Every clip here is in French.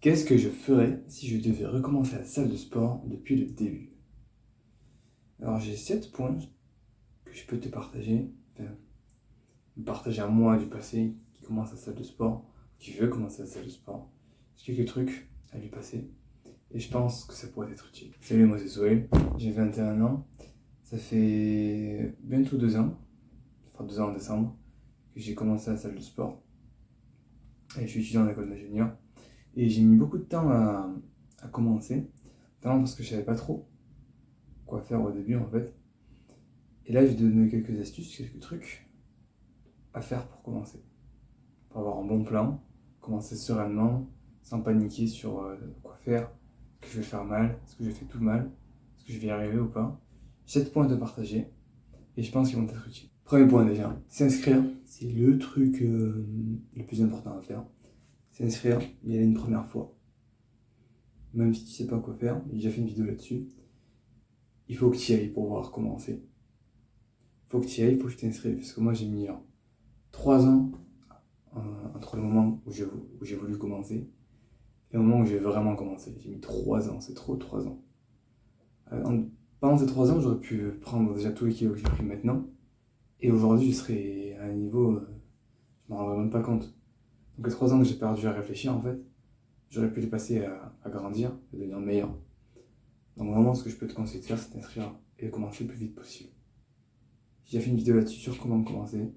Qu'est-ce que je ferais si je devais recommencer la salle de sport depuis le début? Alors j'ai 7 points que je peux te partager, enfin, me partager à moi du passé qui commence la salle de sport, qui veut commencer la salle de sport. J'ai quelques trucs à lui passer et je pense que ça pourrait être utile. Salut, moi c'est Zoé, j'ai 21 ans, ça fait bientôt 2 ans, enfin 2 ans en décembre, que j'ai commencé la salle de sport et je suis étudiant en école d'ingénieur. Et j'ai mis beaucoup de temps à commencer, notamment parce que je savais pas trop quoi faire au début en fait. Et là, je vais te donner quelques astuces, quelques trucs à faire pour commencer. Pour avoir un bon plan, commencer sereinement, sans paniquer sur quoi faire, est-ce que je vais faire mal, est-ce que je fais tout mal, est-ce que je vais y arriver ou pas. 7 points à te partager et je pense qu'ils vont être utiles. Premier point déjà, s'inscrire, c'est le truc le plus important à faire. S'inscrire, y aller une première fois. Même si tu sais pas quoi faire, j'ai déjà fait une vidéo là-dessus. Il faut que tu y ailles pour voir comment c'est. Il faut que tu y ailles, il faut que tu t'inscrives. Parce que moi, j'ai mis 3 ans entre le moment où j'ai voulu commencer et le moment où j'ai vraiment commencé. J'ai mis 3 ans, c'est trop 3 ans. Pendant ces 3 ans, j'aurais pu prendre déjà tous les kilos que j'ai pris maintenant. Et aujourd'hui, je serais à un niveau, je m'en rendrais même pas compte. Donc les 3 ans que j'ai perdu à réfléchir, en fait, j'aurais pu les passer à grandir, à devenir meilleur. Donc vraiment, ce que je peux te conseiller de faire, c'est t'inscrire et de commencer le plus vite possible. J'ai déjà fait une vidéo là-dessus sur comment commencer.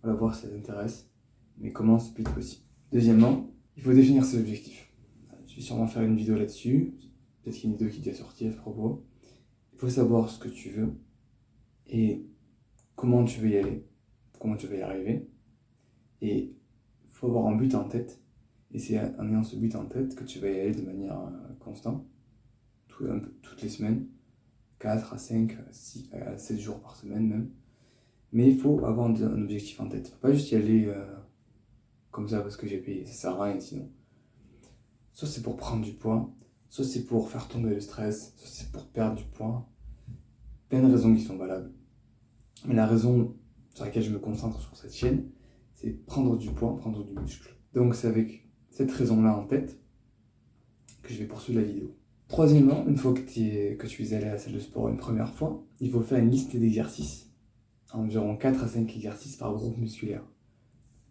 Voilà, voir si ça t'intéresse. Mais commence le plus vite possible. Deuxièmement, il faut définir ses objectifs. Je vais sûrement faire une vidéo là-dessus. Peut-être qu'il y a une vidéo qui est déjà sortie à ce propos. Il faut savoir ce que tu veux et comment tu veux y aller, comment tu veux y arriver. Et il faut avoir un but en tête. Et c'est en ayant ce but en tête que tu vas y aller de manière constante, toutes les semaines, 4 à 5, 6, à 7 jours par semaine même. Mais il faut avoir un objectif en tête. Il ne faut pas juste y aller comme ça parce que j'ai payé. Ça sert à rien sinon. Soit c'est pour prendre du poids, soit c'est pour faire tomber le stress, soit c'est pour perdre du poids. Plein de raisons qui sont valables. Mais la raison sur laquelle je me concentre sur cette chaîne, c'est prendre du poids, prendre du muscle. Donc c'est avec cette raison-là en tête que je vais poursuivre la vidéo. Troisièmement, une fois que tu es allé à la salle de sport une première fois, il faut faire une liste d'exercices. Environ 4 à 5 exercices par groupe musculaire.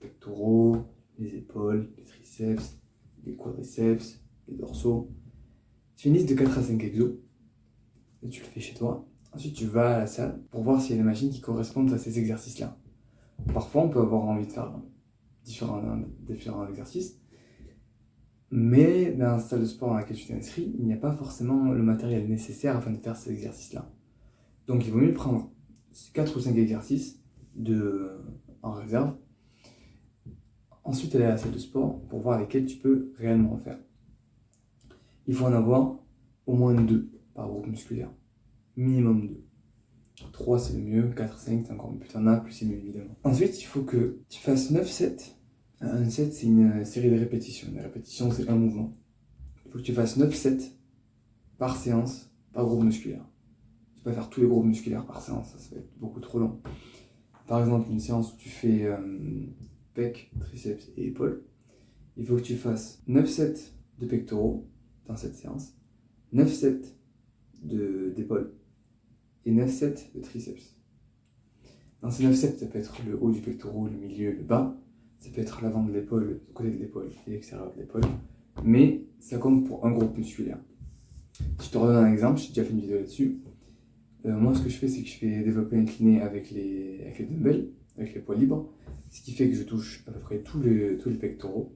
Les pectoraux, les épaules, les triceps, les quadriceps, les dorsaux. Tu fais une liste de 4 à 5 exos et tu le fais chez toi. Ensuite, tu vas à la salle pour voir s'il y a des machines qui correspondent à ces exercices-là. Parfois, on peut avoir envie de faire différents exercices, mais dans la salle de sport dans laquelle tu t'es inscrit, il n'y a pas forcément le matériel nécessaire afin de faire ces exercices-là. Donc, il vaut mieux prendre 4 ou 5 exercices en réserve. Ensuite, aller à la salle de sport pour voir lesquels tu peux réellement faire. Il faut en avoir au moins 2 par groupe musculaire. Minimum 2. 3 c'est le mieux, 4, 5 c'est encore mieux. Plus t'en as, plus c'est mieux évidemment. Ensuite, il faut que tu fasses 9 sets. Un set, c'est une série de répétitions. Une répétition, c'est un mouvement. Il faut que tu fasses 9 sets par séance, par groupe musculaire. Tu peux pas faire tous les groupes musculaires par séance, ça va être beaucoup trop long. Par exemple, une séance où tu fais pec, triceps et épaules, il faut que tu fasses 9 sets de pectoraux dans cette séance, 9 sets d'épaules et 9 sets de triceps. Dans ces 9 sets, ça peut être le haut du pectoral, le milieu, le bas, ça peut être l'avant de l'épaule, le côté de l'épaule et l'extérieur de l'épaule, mais ça compte pour un groupe musculaire. Si je te redonne un exemple, j'ai déjà fait une vidéo là-dessus. Moi, ce que je fais, c'est que je fais développer incliné avec les dumbbells, avec les poids libres, ce qui fait que je touche à peu près tous les pectoraux.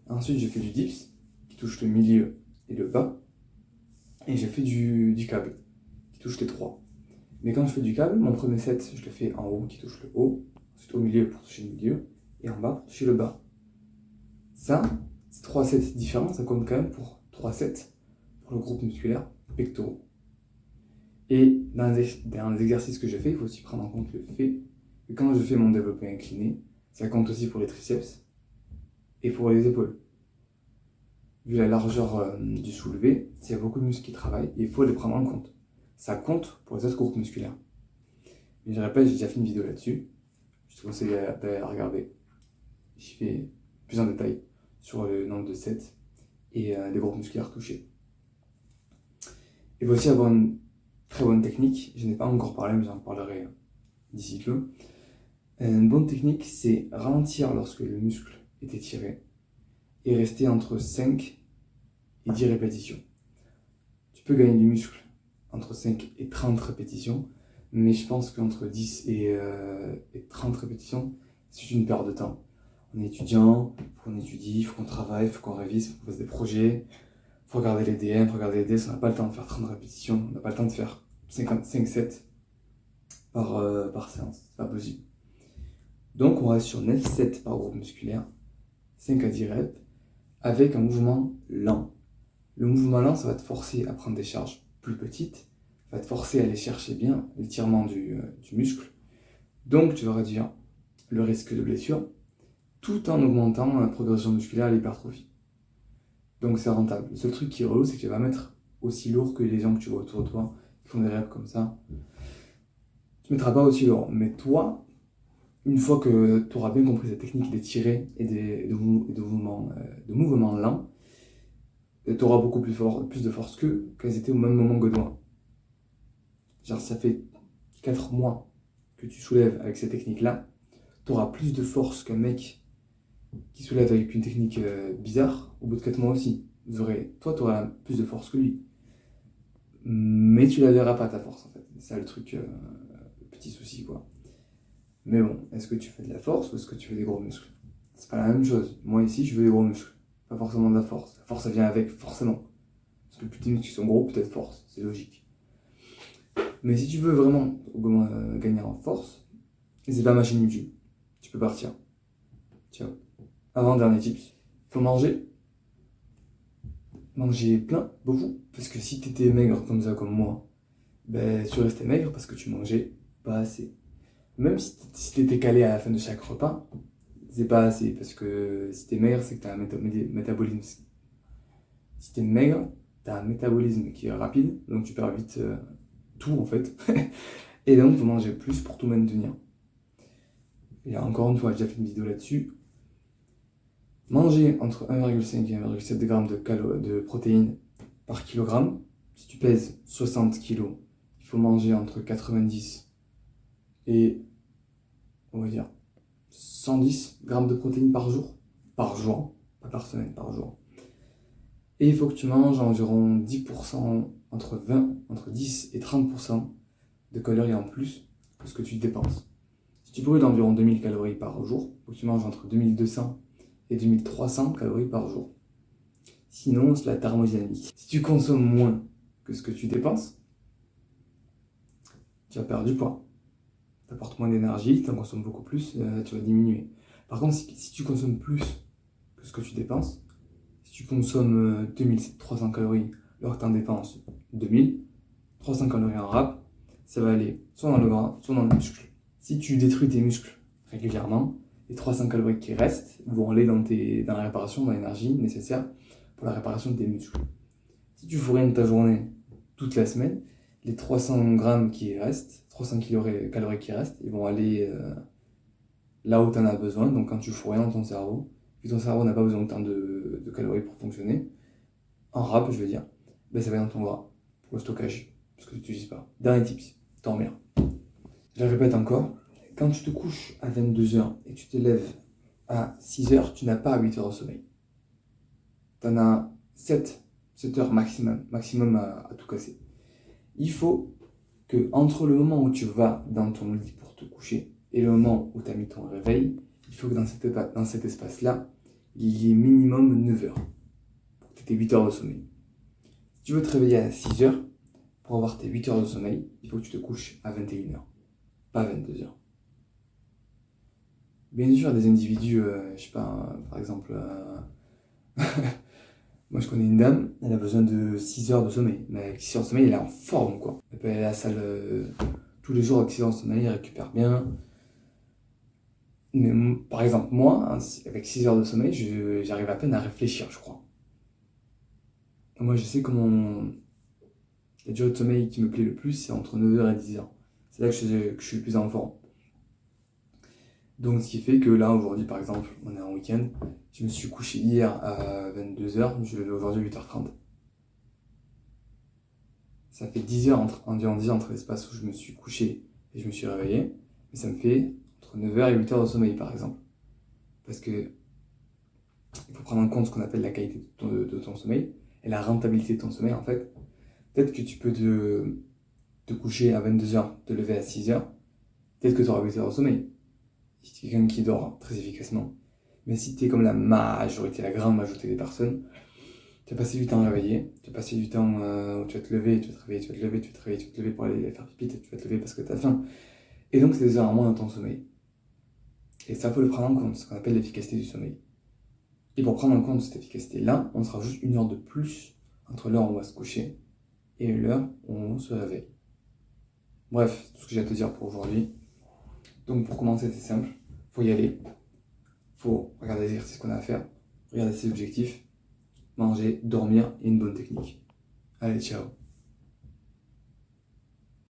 Ensuite, je fais du dips, qui touche le milieu et le bas, et je fais du câble, qui touche les trois. Mais quand je fais du câble, mon premier set, je le fais en haut, qui touche le haut, ensuite au milieu pour toucher le milieu, et en bas pour toucher le bas. Ça, ces 3 sets différents, ça compte quand même pour 3 sets pour le groupe musculaire pectoraux. Et dans les exercices que je fais, il faut aussi prendre en compte le fait que quand je fais mon développé incliné, ça compte aussi pour les triceps et pour les épaules. Vu la largeur du soulevé, s'il y a beaucoup de muscles qui travaillent, il faut les prendre en compte. Ça compte pour les autres groupes musculaires. Mais je répète, j'ai déjà fait une vidéo là-dessus. Je te conseille d'aller la regarder. J'y fais plus en détail sur le nombre de sets et des groupes musculaires touchés. Il faut aussi avoir une très bonne technique, je n'ai pas encore parlé mais j'en parlerai d'ici peu. Une bonne technique, c'est ralentir lorsque le muscle est étiré et rester entre 5 et 10 répétitions. Tu peux gagner du muscle entre 5 et 30 répétitions, mais je pense qu'entre 10 et 30 répétitions, c'est une perte de temps. On est étudiant, il faut qu'on étudie, il faut qu'on travaille, il faut qu'on révise, il faut qu'on fasse des projets, il faut regarder les DM, il faut regarder les DS, on n'a pas le temps de faire 30 répétitions, on n'a pas le temps de faire 5 sets par séance, c'est pas possible. Donc on reste sur 9 sets par groupe musculaire, 5 à 10 reps, avec un mouvement lent. Le mouvement lent, ça va te forcer à prendre des charges plus petites, ça va te forcer à aller chercher bien l'étirement du muscle. Donc tu vas réduire le risque de blessure, tout en augmentant la progression musculaire et l'hypertrophie. Donc c'est rentable. Le seul truc qui est relou, c'est que tu vas mettre aussi lourd que les gens que tu vois autour de toi, qui font des reps comme ça. Tu ne mettras pas aussi lourd, mais toi, une fois que tu auras bien compris cette technique d'étirer et de mouvements lents, tu auras beaucoup plus de force qu'eux quand ils étaient au même moment que toi. Genre, ça fait 4 mois que tu soulèves avec cette technique-là, tu auras plus de force qu'un mec qui soulève avec une technique bizarre au bout de 4 mois aussi. Toi, tu auras plus de force que lui. Mais tu la verras pas, ta force, en fait. C'est ça le truc, le petit souci, quoi. Mais bon, est-ce que tu fais de la force ou est-ce que tu fais des gros muscles? C'est pas la même chose. Moi, ici, je veux des gros muscles. Pas forcément de la force. La force, ça vient avec, forcément. Parce que plus tes muscles sont gros, peut-être force. C'est logique. Mais si tu veux vraiment gagner en force, n'hésite pas à ma chaîne YouTube. Tu peux partir. Ciao. Avant-dernier tips. Il faut manger. Manger plein, beaucoup. Parce que si t'étais maigre comme ça, comme moi, ben, tu restais maigre parce que tu mangeais pas assez. Même si t'étais calé à la fin de chaque repas, c'est pas assez. Parce que si t'es maigre, c'est que t'as un métabolisme. Si t'es maigre, t'as un métabolisme qui est rapide, donc tu perds vite tout en fait. Et donc, il faut manger plus pour tout maintenir. Et encore une fois, j'ai déjà fait une vidéo là-dessus. Manger entre 1,5 et 1,7 g de protéines par kilogramme. Si tu pèses 60 kg, il faut manger entre 90 et, on va dire, 110 g de protéines par jour. Par jour, pas par semaine, par jour. Et il faut que tu manges environ 10%, entre 10 et 30% de calories en plus que ce que tu dépenses. Si tu brûles environ 2000 calories par jour, il faut que tu manges entre 2200 et 2300 calories par jour. Sinon, c'est la thermodynamique. Si tu consommes moins que ce que tu dépenses, tu vas perdre du poids. Tu apportes moins d'énergie, tu en consommes beaucoup plus, tu vas diminuer. Par contre, si tu consommes plus que ce que tu dépenses, si tu consommes 2300 calories alors que tu en dépenses 2000, 300 calories en rap, ça va aller soit dans le gras, soit dans le muscle. Si tu détruis tes muscles régulièrement, les 300 calories qui restent vont aller dans la réparation, dans l'énergie nécessaire pour la réparation de tes muscles. Si tu fous rien de ta journée toute la semaine, les 300 grammes qui restent, 300 calories qui restent, ils vont aller là où tu en as besoin. Donc quand tu fous rien dans ton cerveau, puis ton cerveau n'a pas besoin autant de calories pour fonctionner, en rap, je veux dire, ben ça va dans ton gras pour le stockage, parce que tu n'utilises pas. Dernier tips, dormir. Je le répète encore, quand tu te couches à 22h et tu te lèves à 6h, tu n'as pas 8 heures de sommeil. Tu en as 7 heures maximum à tout casser. Il faut que entre le moment où tu vas dans ton lit pour te coucher et le moment où tu as mis ton réveil, il faut que dans cet espace-là, il y ait minimum 9 heures pour que tu aies 8 heures de sommeil. Si tu veux te réveiller à 6 heures, pour avoir tes 8 heures de sommeil, il faut que tu te couches à 21h, pas à 22h. Bien sûr, des individus, je sais pas, par exemple, moi je connais une dame, elle a besoin de 6 heures de sommeil, mais avec 6 heures de sommeil, elle est en forme quoi. Elle peut aller à la salle tous les jours avec 6 heures de sommeil, elle récupère bien. Mais par exemple, moi, hein, avec 6 heures de sommeil, j'arrive à peine à réfléchir, je crois. Moi je sais comment. La durée de sommeil qui me plaît le plus, c'est entre 9h et 10h. C'est là que je suis le plus en forme. Donc ce qui fait que là, aujourd'hui par exemple, on est en week-end, je me suis couché hier à 22h, je me suis levé aujourd'hui à 8h30. Ça fait 10 heures, environ 10 heures entre l'espace où je me suis couché et je me suis réveillé, mais ça me fait entre 9h et 8h de sommeil par exemple. Parce que il faut prendre en compte ce qu'on appelle la qualité de ton sommeil et la rentabilité de ton sommeil en fait. Peut-être que tu peux te coucher à 22h, te lever à 6h, peut-être que tu auras 8 heures de sommeil. Si tu es quelqu'un qui dort très efficacement. Mais si tu es comme la grande majorité des personnes, tu vas passer du temps réveillé, tu vas passer du temps où tu vas te lever, tu vas te réveiller, tu vas te lever, tu vas te réveiller, tu vas te lever pour aller faire pipi, tu vas te lever parce que tu as faim. Et donc c'est des heures en moins dans ton sommeil. Et ça, faut le prendre en compte, ce qu'on appelle l'efficacité du sommeil. Et pour prendre en compte cette efficacité-là, on sera juste 1 heure de plus entre l'heure où on va se coucher et l'heure où on se réveille. Bref, c'est tout ce que j'ai à te dire pour aujourd'hui. Donc pour commencer, c'est simple, faut y aller, faut regarder les exercices qu'on a à faire, regarder ses objectifs, manger, dormir et une bonne technique. Allez, ciao.